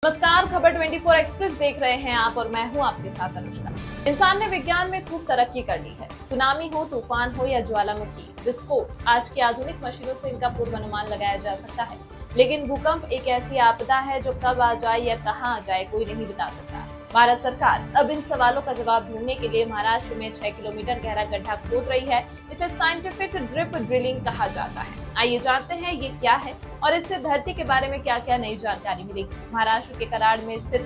नमस्कार, खबर 24 एक्सप्रेस देख रहे हैं आप और मैं हूं आपके साथ अनुष्का। इंसान ने विज्ञान में खूब तरक्की कर ली है। सुनामी हो, तूफान हो या ज्वालामुखी विस्फोट, आज की आधुनिक मशीनों से इनका पूर्वानुमान लगाया जा सकता है। लेकिन भूकंप एक ऐसी आपदा है जो कब आ जाए या कहां आ जाए कोई नहीं बता सकता। भारत सरकार अब इन सवालों का जवाब ढूंढने के लिए महाराष्ट्र में 6 किलोमीटर गहरा गड्ढा खोद रही है। इसे साइंटिफिक ड्रिप ड्रिलिंग कहा जाता है। आइए जानते हैं ये क्या है और इससे धरती के बारे में क्या क्या नई जानकारी मिलेगी। महाराष्ट्र के कराड़ में स्थित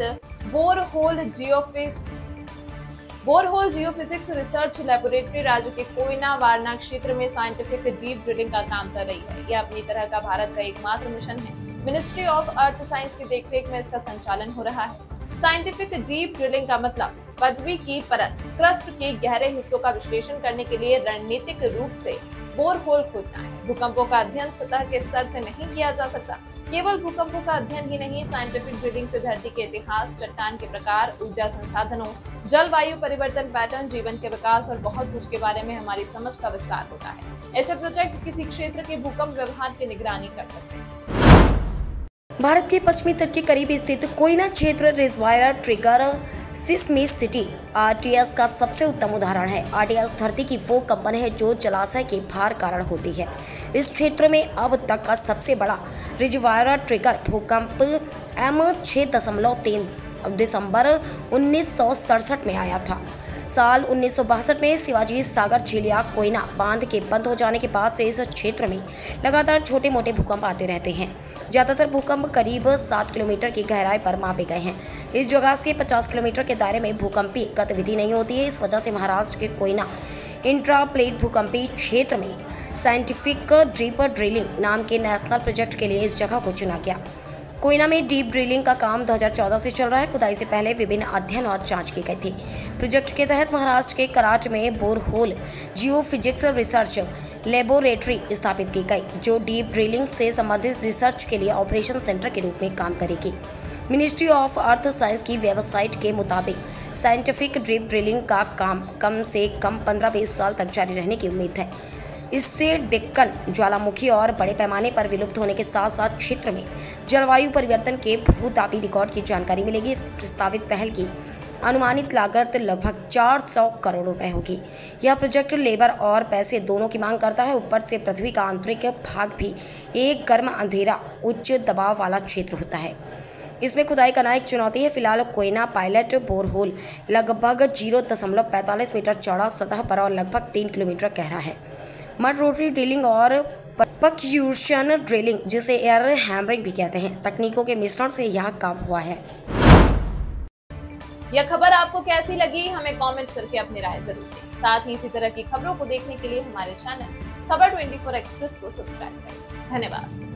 बोरहोल जियोफिजिक्स रिसर्च लेबोरेटरी राज्य के कोयना वारणा क्षेत्र में साइंटिफिक डीप ड्रिलिंग का काम कर रही है। यह अपनी तरह का भारत का एकमात्र मिशन है। मिनिस्ट्री ऑफ अर्थ साइंस की देखरेख में इसका संचालन हो रहा है। साइंटिफिक डीप ड्रिलिंग का मतलब पृथ्वी की परत क्रस्ट के गहरे हिस्सों का विश्लेषण करने के लिए रणनीतिक रूप से बोरहोल खोदना है। भूकंपों का अध्ययन सतह के स्तर से नहीं किया जा सकता। केवल भूकंपों का अध्ययन ही नहीं, साइंटिफिक ड्रिलिंग से धरती के इतिहास, चट्टान के प्रकार, ऊर्जा संसाधनों, जलवायु परिवर्तन पैटर्न, जीवन के विकास और बहुत कुछ के बारे में हमारी समझ का विस्तार होता है। ऐसे प्रोजेक्ट किसी क्षेत्र के भूकंप व्यवहार की निगरानी कर सकते हैं। भारत के पश्चिमी तट के करीब स्थित कोयना क्षेत्र रिजर्वायर ट्रिगर सिस्मिसिटी आरटीएस का सबसे उत्तम उदाहरण है। आरटीएस धरती की वो कंपन है जो जलाशय के भार कारण होती है। इस क्षेत्र में अब तक का सबसे बड़ा रिजर्वायर ट्रिगर भूकंप M6.3 दिसंबर 1967 में आया था। साल 1962 में शिवाजी सागर झीलिया कोयना बांध के बंद हो जाने के बाद से इस क्षेत्र में लगातार छोटे मोटे भूकंप आते रहते हैं। ज़्यादातर भूकंप करीब 7 किलोमीटर की गहराई पर मापे गए हैं। इस जगह से 50 किलोमीटर के दायरे में भूकंपीय गतिविधि नहीं होती है। इस वजह से महाराष्ट्र के कोयना इंट्राप्लेट भूकंपीय क्षेत्र में साइंटिफिक डीप ड्रिलिंग नाम के नेशनल प्रोजेक्ट के लिए इस जगह को चुना गया। कोयना में डीप ड्रिलिंग का काम 2014 से चल रहा है। खुदाई से पहले विभिन्न अध्ययन और जांच की गई थी। प्रोजेक्ट के तहत महाराष्ट्र के कराच में बोरहोल जियोफिजिक्स रिसर्च लेबोरेटरी स्थापित की गई, जो डीप ड्रिलिंग से संबंधित रिसर्च के लिए ऑपरेशन सेंटर के रूप में काम करेगी। मिनिस्ट्री ऑफ अर्थ साइंस की वेबसाइट के मुताबिक साइंटिफिक डीप ड्रिलिंग का काम कम से कम 15-20 साल तक जारी रहने की उम्मीद है। इससे डेक्कन ज्वालामुखी और बड़े पैमाने पर विलुप्त होने के साथ साथ क्षेत्र में जलवायु परिवर्तन के भूतापी रिकॉर्ड की जानकारी मिलेगी। इस प्रस्तावित पहल की अनुमानित लागत लगभग 400 करोड़ रुपए होगी। यह प्रोजेक्ट लेबर और पैसे दोनों की मांग करता है। ऊपर से पृथ्वी का आंतरिक भाग भी एक गर्म, अंधेरा, उच्च दबाव वाला क्षेत्र होता है। इसमें खुदाई करना एक चुनौती है। फिलहाल कोयना पायलट बोरहोल लगभग 0.45 मीटर चौड़ा सतह पर और लगभग 3 किलोमीटर गहरा है। मड रोटरी ड्रिलिंग और पर्क्यूशन ड्रिलिंग, जिसे एयर हैमरिंग भी कहते हैं, तकनीकों के मिश्रण से यह काम हुआ है। यह खबर आपको कैसी लगी, हमें कमेंट करके अपनी राय जरूर दें। साथ ही इसी तरह की खबरों को देखने के लिए हमारे चैनल खबर 24 एक्सप्रेस को सब्सक्राइब करें। धन्यवाद।